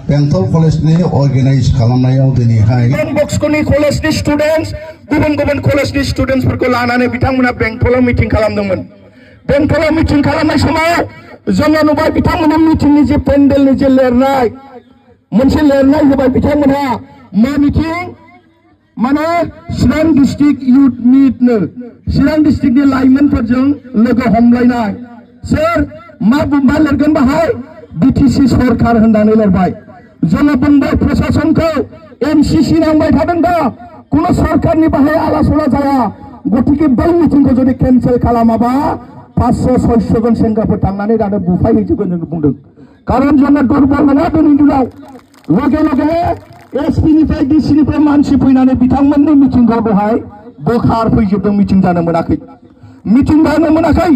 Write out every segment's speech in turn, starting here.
बेंटल कलेजनि अर्गेनाइज खालामनायाव दिनैहाय बक्सक'नि कलेजनि स्टुडेन्टस गुबुन गुबुन कलेजनि स्टुडेन्टसफोरखौ लानानै बिथांमोना बेंटलाव मिटिं खालामदोंमोन। बेंटलाव मिटिं खालामनाय समाव जोङो नुबाय बिथांमोना मिटिंनि जे पेन्डेलनि जे लिरनाय मोनसे लिरनाय होबाय बिथांमोना मा मिटिं माने चिरां डिस्ट्रिक्ट युथ मिटनो चिरां डिस्ट्रिक्टनि लाइमोनफोरजों लोगो हमलायनाय सोर मा लिरगोन बाहाय बिटिसि सरकार होननानै लिरबाय। जोङो बुंबाय प्रशासनखौ एमसिसि नांबाय थादों दा कुनु सरकारनि बाहाय आलासला जाया गतिके बै मिटिंखौ जुदि केन्सेल खालामाबा 500-600 जन सेंग्राफोर थांनानै दानो बुफायहैजोबगोन जों बुंदों। कारण जोङो दुर्बल नङा दिनैनि दिनाव लगे लगे एसपिनिफ्राय डिसिनिफ्राय मानसि फैनानै बिथांमोननि मिटिंखौ बेहाय बोखार फैजोबदों। मिटिं जानो मोनाखै मिटिं जानो मोनाखै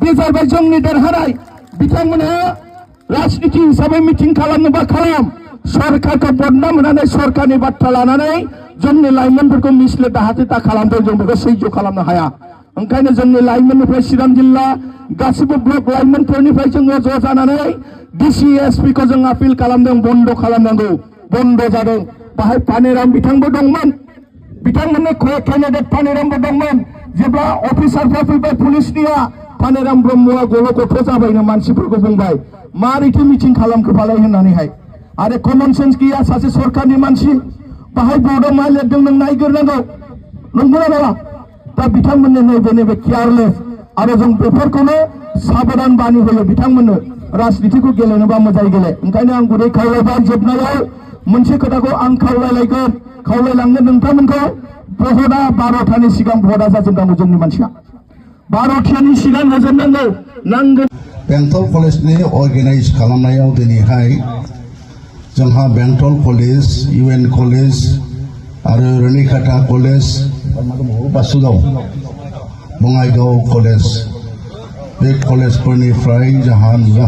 बे जाबाय जोंनि देरहानाय। बिथांमोना राजनीति हिसाबै मिटिं खालामनोबा खालाम सरकारखौ बदनाम होनानै सरकारनि बाथ्रा लानानै जोंनि लाइमोनफोरखौ मिसले दाहाथे दा खालामदों जों बेखौ सैज्य खालामनो हाया। ओंखायनो जोंनि लाइमोननिफ्राय चिरां जिल्ला गासिबो ब्लक लाइमोनफोरनिफ्राय जोङो ज' जानानै डिसि एसपिखौ जों आपिल खालामदों बन्द खालामनांगौ। बन्द जादों बाहाय पानेराम बिथांबो दंमोन बिथांमोननि केन्डिडेट पानेरामबो दंमोन। जेब्ला अफिसारफ्रा फैबाय पुलिसनिया पानेराम ब्रह्मआ गल' गथ' जाबायनो मानसिफोरखौ बुंबाय मारैथो मिटिं खालामखो फालाय होननानैहाय। आरो कमन सेन्स गैया सासे सरकारनि मानसि बाहाय बर्डआव मा लिरदों नों नायग्रोनांगौ नंगौना नङा। दा बिथांमोननो नैबे केयारलेस आरो जों बेफोरखौनो साबधान बानि होयो बिथांमोननो राजनीतिखौ गेलेनोबा मोजाङै गेले। ओंखायनो आं गुरै खावलायबाय जोबनायाव मोनसे खोथाखौ आं खावलायलांनो नोंथांमोनखौ भटआ 12थानि सिगां भटआ जाजोबनांगौ। जोंनि मानसिया 12थानि सिगां होजोबनांगौ नांगौ। बेंटल कलेजनि अर्गेनाइज खालामनायाव दिनैहाय जोंहा बेंटल कलेज UN कलेज आरो रनिखाता कलेज बासुगाव बङाइगाव कलेज बे कलेजफोरनिफ्राय जोंहा नुजा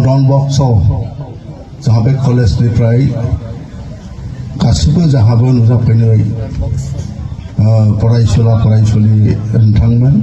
डन बक्सआव जोंहा बे कलेजनिफ्राय गासिबो जोंहाबो नुजाफैनाय फरायसुला फरायसुलि नोंथांमोन